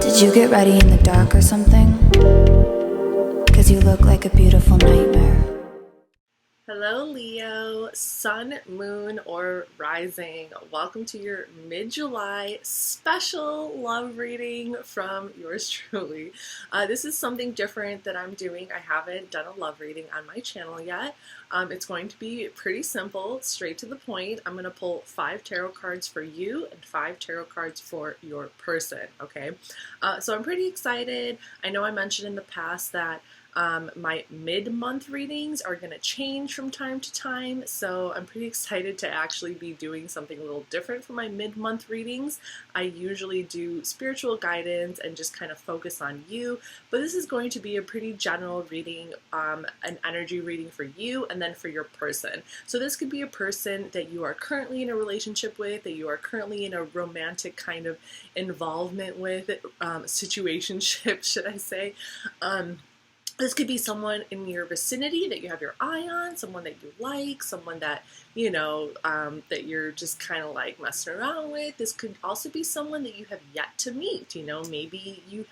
Did you get ready in the dark or something? 'Cause you look like a beautiful nightmare. Hello Leo, sun, moon, or rising. Welcome to your mid-July special love reading from yours truly. This is something different that I'm doing. I haven't done a love reading on my channel yet. It's going to be pretty simple, straight to the point. I'm going to pull 5 tarot cards for you and 5 tarot cards for your person, okay? So I'm pretty excited. I know I mentioned in the past that my mid-month readings are going to change from time to time, so I'm pretty excited to actually be doing something a little different for my mid-month readings. I usually do spiritual guidance and just kind of focus on you, but this is going to be a pretty general reading, an energy reading for you and then for your person. So this could be a person that you are currently in a relationship with, that you are currently in a romantic kind of involvement with, situationship, should I say. This could be someone in your vicinity that you have your eye on, someone that you like, someone that, you know, that you're just kind of like messing around with. This could also be someone that you have yet to meet. You know, maybe you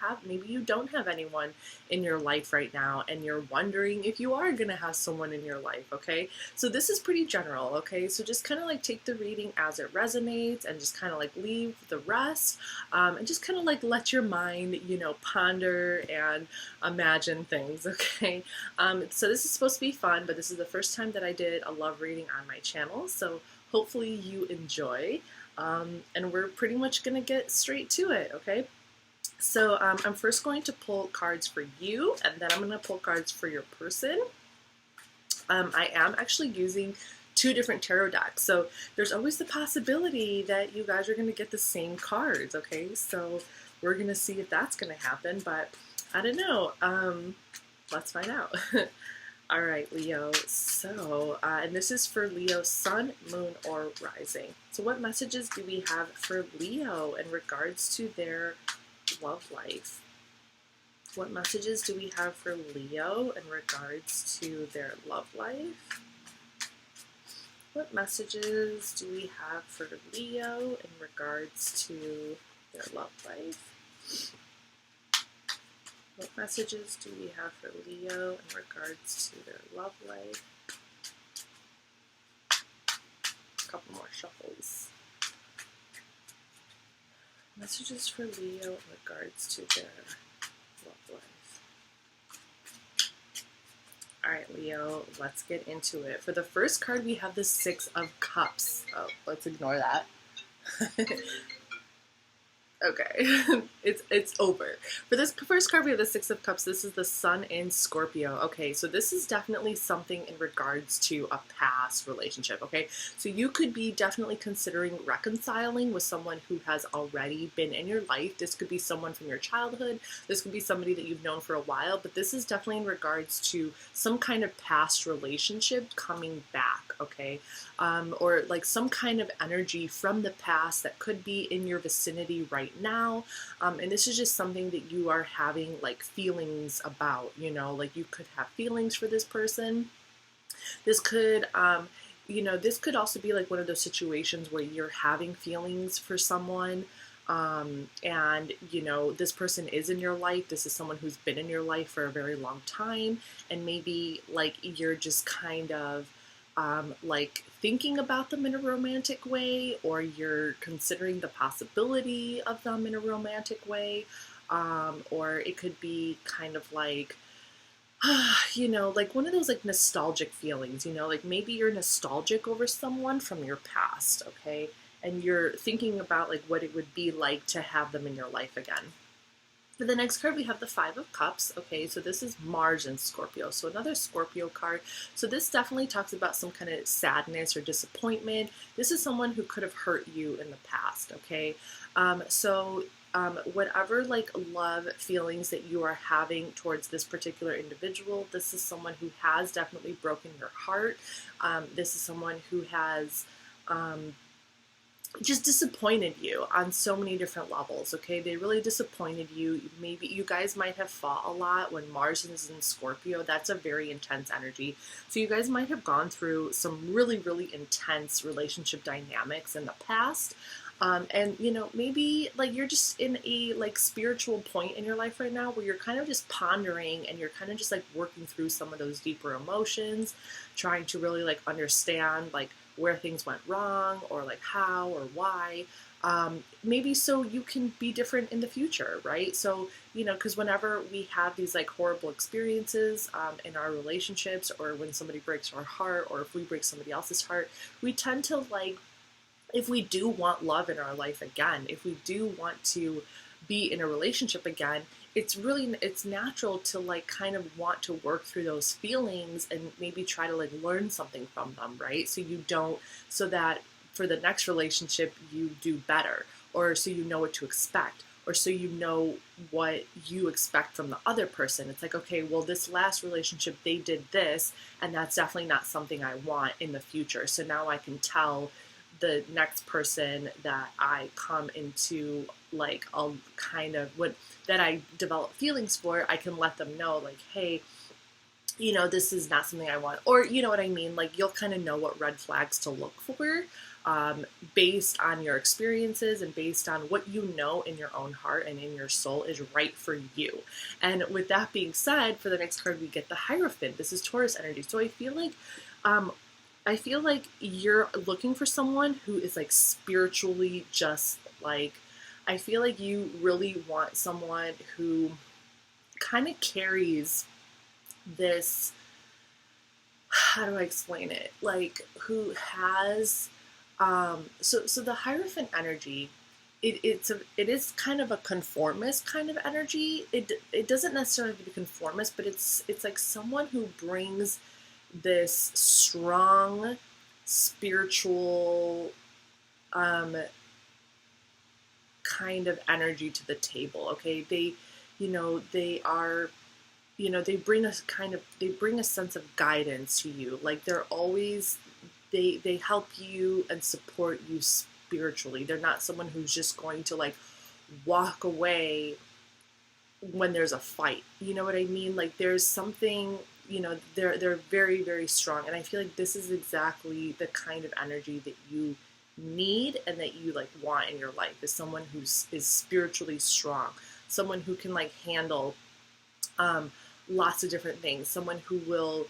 don't have anyone in your life right now and you're wondering if you are going to have someone in your life, okay? So this is pretty general, okay? So just kind of like take the reading as it resonates and just kind of like leave the rest, and just kind of like let your mind, you know, ponder and imagine things. Okay, so this is supposed to be fun, but this is the first time that I did a love reading on my channel, so hopefully you enjoy, and we're pretty much going to get straight to it, okay? So I'm first going to pull cards for you, and then I'm going to pull cards for your person. I am actually using 2 different tarot decks, so there's always the possibility that you guys are going to get the same cards, okay? So we're going to see if that's going to happen, but I don't know. Let's find out. All right, Leo. So, and this is for Leo, sun, moon, or rising. So what messages do we have for Leo in regards to their love life? What messages do we have for Leo in regards to their love life? What messages do we have for Leo in regards to their love life? What messages do we have for Leo in regards to their love life? A couple more shuffles. Messages for Leo in regards to their love life. Alright, Leo, let's get into it. For the first card, we have the 6 of Cups. Oh, let's ignore that. Okay, it's over. For this first card, we have the 6 of Cups. This is the Sun in Scorpio. Okay, so this is definitely something in regards to a past relationship, okay? So you could be definitely considering reconciling with someone who has already been in your life. This could be someone from your childhood. This could be somebody that you've known for a while, but this is definitely in regards to some kind of past relationship coming back, okay? Or like some kind of energy from the past that could be in your vicinity right now, and this is just something that you are having like feelings about, you know, like you could have feelings for this person. This could you know, this could also be like one of those situations where you're having feelings for someone, and you know, this person is in your life. This is someone who's been in your life for a very long time, and maybe like you're just kind of like thinking about them in a romantic way, or you're considering the possibility of them in a romantic way, or it could be kind of like, you know, like one of those like nostalgic feelings, you know, like maybe you're nostalgic over someone from your past, okay, and you're thinking about like what it would be like to have them in your life again. For the next card, we have the 5 of Cups. Okay, so this is Mars in Scorpio, so another Scorpio card. So this definitely talks about some kind of sadness or disappointment. This is someone who could have hurt you in the past, okay? Whatever like love feelings that you are having towards this particular individual, this is someone who has definitely broken your heart. This is someone who has just disappointed you on so many different levels, okay? They really disappointed you. Maybe you guys might have fought a lot when Mars is in Scorpio. That's a very intense energy. So you guys might have gone through some really, really intense relationship dynamics in the past. And maybe like you're just in a like spiritual point in your life right now where you're kind of just pondering and you're kind of just like working through some of those deeper emotions, trying to really like understand like where things went wrong or like how or why. Maybe so you can be different in the future, right? So, because whenever we have these like horrible experiences in our relationships, or when somebody breaks our heart, or if we break somebody else's heart, we tend to like, if we do want love in our life again, if we do want to be in a relationship again, it's natural to like kind of want to work through those feelings and maybe try to like learn something from them, right? So that for the next relationship you do better, or so you know what to expect, or so you know what you expect from the other person. It's like, okay, well, this last relationship they did this, and that's definitely not something I want in the future. So now I can tell the next person that I come into like a kind of what that I develop feelings for, I can let them know like, hey, this is not something I want, or you know what I mean? Like you'll kind of know what red flags to look for based on your experiences and based on what you know in your own heart and in your soul is right for you. And with that being said, for the next card, we get the Hierophant. This is Taurus energy. So I feel like you're looking for someone who is like spiritually just like, I feel like you really want someone who kind of carries this, how do I explain it? Like who has, so the Hierophant energy, it is kind of a conformist kind of energy. It doesn't necessarily have to be conformist, but it's like someone who brings this strong spiritual kind of energy to the table. Okay, they are, they bring a sense of guidance to you. Like they're always, they help you and support you spiritually. They're not someone who's just going to like walk away when there's a fight. You know what I mean? Like there's something, they're very, very strong. And I feel like this is exactly the kind of energy that you need and that you like want in your life, is someone is spiritually strong, someone who can like handle lots of different things, someone who will,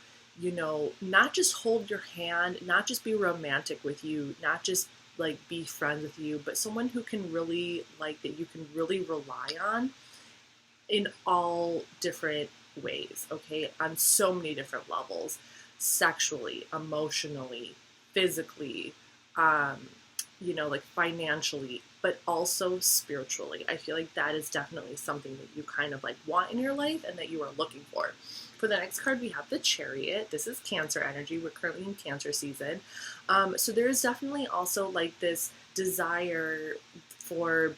not just hold your hand, not just be romantic with you, not just like be friends with you, but someone who can really like, that you can really rely on in all different ways, okay, on so many different levels, sexually, emotionally, physically, like financially, but also spiritually. I feel like that is definitely something that you kind of like want in your life and that you are looking for. For the next card, we have the Chariot. This is Cancer energy. We're currently in Cancer season. So there is definitely also like this desire for,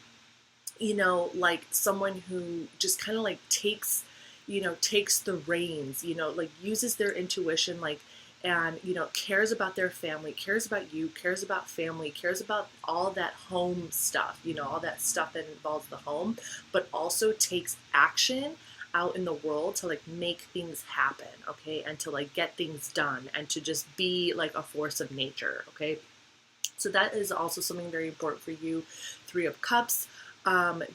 like someone who just kind of like takes the reins, like uses their intuition, like, and, cares about their family, cares about you, cares about family, cares about all that home stuff, all that stuff that involves the home, but also takes action out in the world to like make things happen, okay, and to like get things done and to just be like a force of nature, okay? So that is also something very important for you. Three of Cups.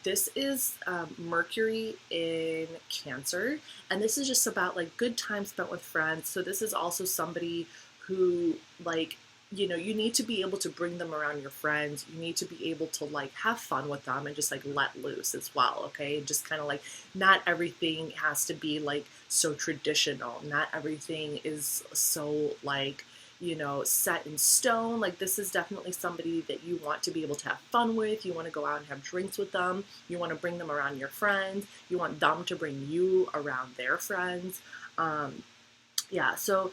This is Mercury in Cancer, and this is just about like good time spent with friends. So this is also somebody who like, you need to be able to bring them around your friends. You need to be able to like have fun with them and just like let loose as well, okay? Just kind of like, not everything has to be like so traditional. Not everything is so like, set in stone. Like this is definitely somebody that you want to be able to have fun with. You want to go out and have drinks with them. You want to bring them around your friends. You want them to bring you around their friends. Yeah, so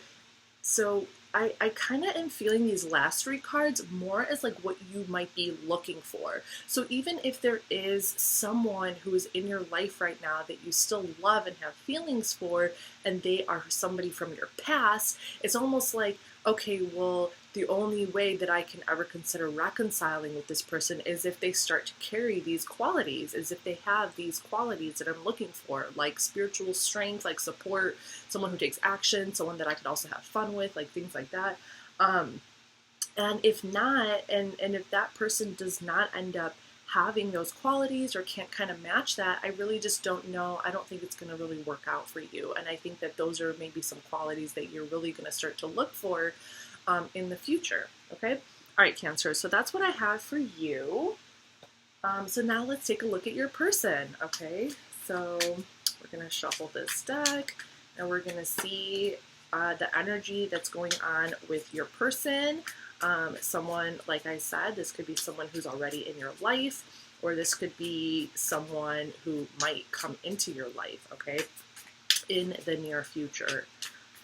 I kind of am feeling these last three cards more as like what you might be looking for. So even if there is someone who is in your life right now that you still love and have feelings for, and they are somebody from your past, it's almost like, okay, well, the only way that I can ever consider reconciling with this person is if they start to carry these qualities, is if they have these qualities that I'm looking for, like spiritual strength, like support, someone who takes action, someone that I can also have fun with, like things like that. And if not, and if that person does not end up having those qualities or can't kind of match that, I really just don't know. I don't think it's going to really work out for you. And I think that those are maybe some qualities that you're really going to start to look for in the future. Okay. All right, Cancer. So that's what I have for you. So now let's take a look at your person. Okay. So we're going to shuffle this deck and we're going to see the energy that's going on with your person. Someone, like I said, this could be someone who's already in your life, or this could be someone who might come into your life, okay, in the near future.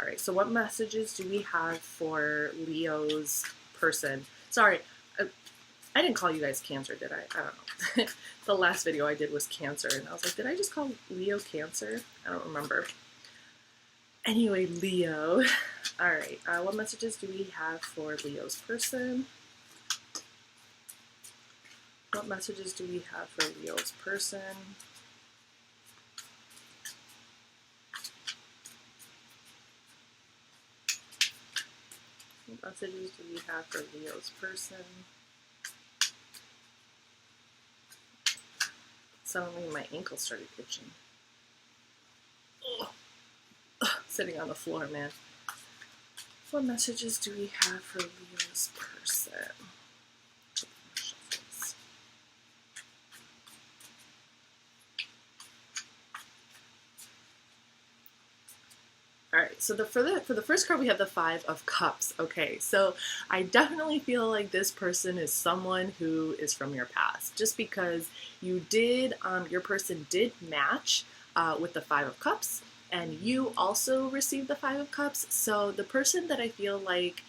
All right, so what messages do we have for Leo's person? Sorry, I didn't call you guys Cancer, did I? I don't know. The last video I did was Cancer, and I was like, did I just call Leo Cancer? I don't remember. Anyway, Leo. All right, what messages do we have for Leo's person? What messages do we have for Leo's person? What messages do we have for Leo's person? Suddenly my ankle started itching. Sitting on the floor, man. What messages do we have for Leo's person? All right, so for the first card we have the Five of Cups. Okay, so I definitely feel like this person is someone who is from your past, just because you did your person did match with the Five of Cups, and you also received the Five of Cups. So the person that I feel like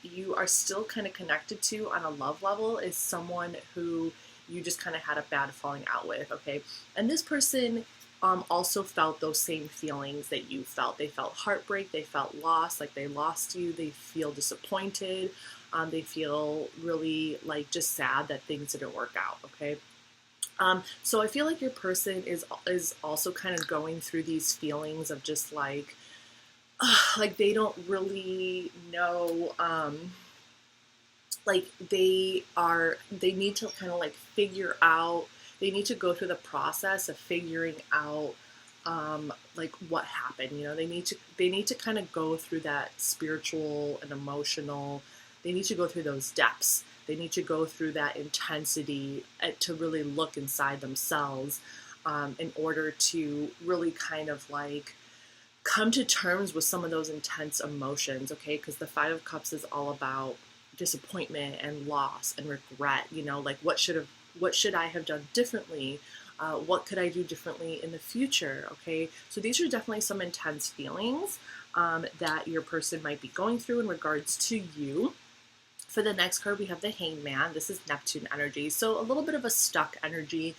you are still kind of connected to on a love level is someone who you just kind of had a bad falling out with. Okay, and this person also felt those same feelings that you felt. They felt heartbreak, they felt loss, like they lost you, they feel disappointed, they feel really like just sad that things didn't work out, okay? So I feel like your person is also kind of going through these feelings of just like they don't really know, like they need to kind of like figure out, they need to go through the process of figuring out like what happened. You know, they need to kind of go through that spiritual and emotional, they need to go through those depths. They need to go through that intensity to really look inside themselves in order to really kind of like come to terms with some of those intense emotions, okay? Because the Five of Cups is all about disappointment and loss and regret, you know, like what should I have done differently? What could I do differently in the future? Okay, so these are definitely some intense feelings that your person might be going through in regards to you. For the next card, we have the Hangman. This is Neptune energy. So a little bit of a stuck energy,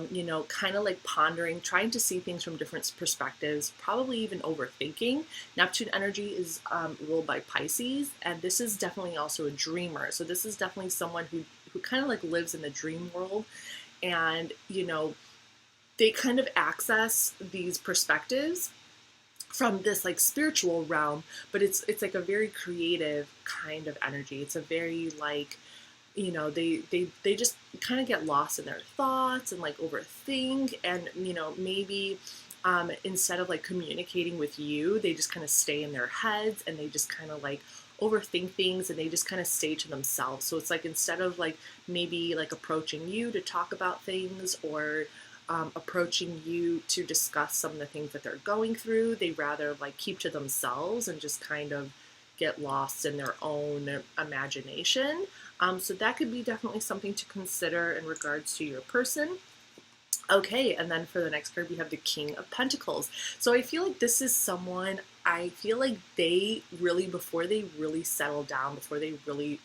you know, kind of like pondering, trying to see things from different perspectives, probably even overthinking. Neptune energy is ruled by Pisces, and this is definitely also a dreamer. So this is definitely someone who kind of like lives in the dream world, and, you know, they kind of access these perspectives from this like spiritual realm, but it's like a very creative kind of energy. It's a very like, you know, they just kind of get lost in their thoughts and like overthink, and, you know, maybe instead of like communicating with you, they just kind of stay in their heads and they just kind of like overthink things, and they just kind of stay to themselves. So it's like instead of like maybe like approaching you to talk about things, or approaching you to discuss some of the things that they're going through, they rather like keep to themselves and just kind of get lost in their own imagination. So that could be definitely something to consider in regards to your person. Okay, and then for the next card, we have the King of Pentacles. So I feel like this is someone, I feel like they really, before they really settle down, before they really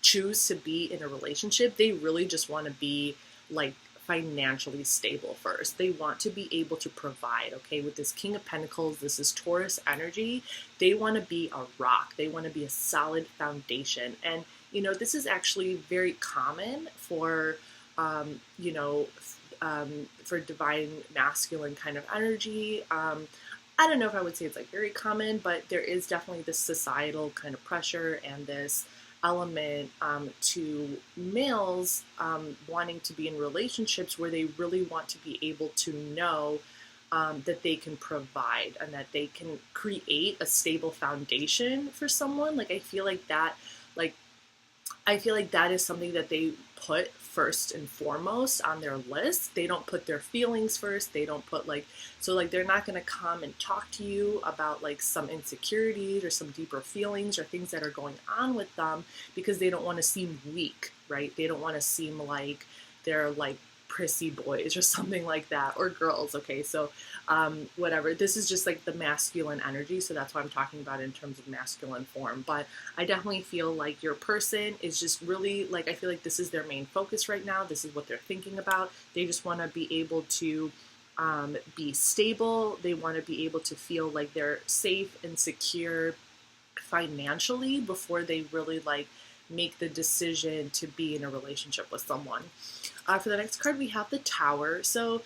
choose to be in a relationship, they really just want to be like financially stable first. They want to be able to provide, okay? With this King of Pentacles, this is Taurus energy. They want to be a rock. They want to be a solid foundation. And, you know, this is actually very common for, you know, for divine masculine kind of energy. I don't know if I would say it's like very common, but there is definitely this societal kind of pressure and this element to males wanting to be in relationships where they really want to be able to know that they can provide and that they can create a stable foundation for someone. Like like I feel like that is something that they put first and foremost on their list. They don't put their feelings first. They don't put like they're not going to come and talk to you about like some insecurities or some deeper feelings or things that are going on with them because they don't want to seem weak, right? They don't want to seem like they're like prissy boys or something like that, or girls. Okay, so whatever. This is just like the masculine energy, so that's why I'm talking about it in terms of masculine form. But I definitely feel like your person is just really like, I feel like this is their main focus right now. This is what they're thinking about. They just want to be able to be stable. They want to be able to feel like they're safe and secure financially before they really like make the decision to be in a relationship with someone. For the next card, we have the Tower. So,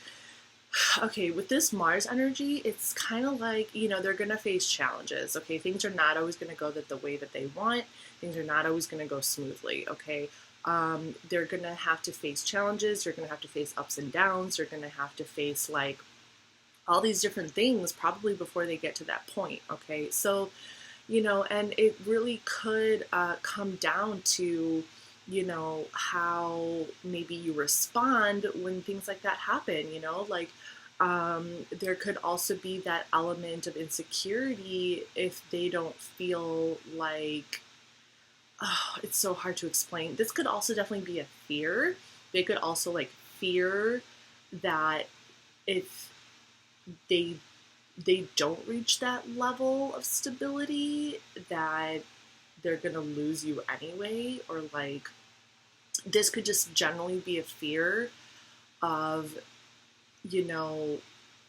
okay, with this Mars energy, it's kind of like, you know, they're going to face challenges, okay? Things are not always going to go the way that they want. Things are not always going to go smoothly, okay? They're going to have to face challenges. They're going to have to face ups and downs. They're going to have to face, like, all these different things probably before they get to that point, okay? So, you know, and it really could come down to, you know, how maybe you respond when things like that happen, you know, like there could also be that element of insecurity if they don't feel like, oh, it's so hard to explain. This could also definitely be a fear. They could also like fear that if they don't reach that level of stability, that they're gonna lose you anyway, or like this could just generally be a fear of, you know,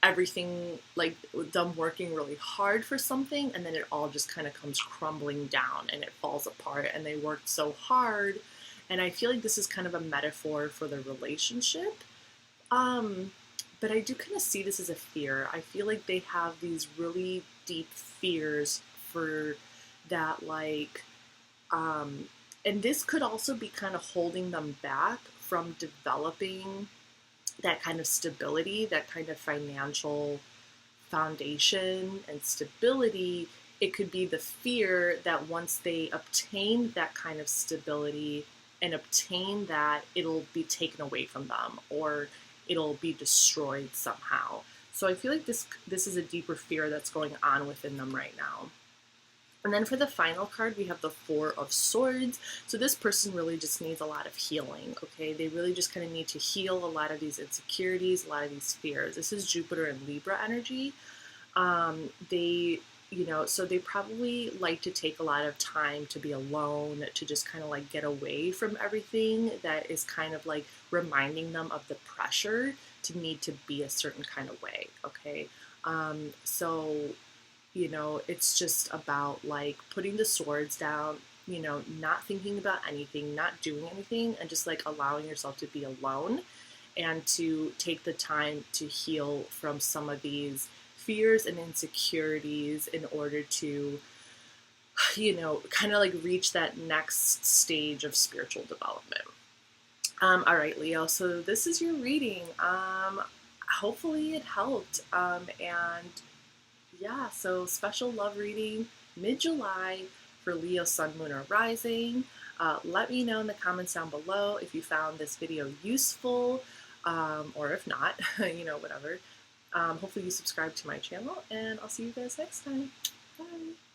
everything, like them working really hard for something and then it all just kind of comes crumbling down and it falls apart and they worked so hard. And I feel like this is kind of a metaphor for the relationship. But I do kind of see this as a fear. I feel like they have these really deep fears for that, like, and this could also be kind of holding them back from developing that kind of stability, that kind of financial foundation and stability. It could be the fear that once they obtain that kind of stability and obtain that, it'll be taken away from them or it'll be destroyed somehow. So I feel like this is a deeper fear that's going on within them right now. And then for the final card, we have the Four of Swords. So this person really just needs a lot of healing, okay? They really just kind of need to heal a lot of these insecurities, a lot of these fears. This is Jupiter and Libra energy. You know, so they probably like to take a lot of time to be alone, to just kind of like get away from everything that is kind of like reminding them of the pressure to need to be a certain kind of way, okay? So, you know, it's just about like putting the swords down, you know, not thinking about anything, not doing anything, and just like allowing yourself to be alone and to take the time to heal from some of these fears and insecurities in order to, you know, kind of like reach that next stage of spiritual development. All right, Leo, so this is your reading. Hopefully it helped. And yeah, so special love reading mid-July for Leo, Sun, Moon, or Rising. Let me know in the comments down below if you found this video useful, or if not, you know, whatever. Hopefully you subscribe to my channel, and I'll see you guys next time. Bye!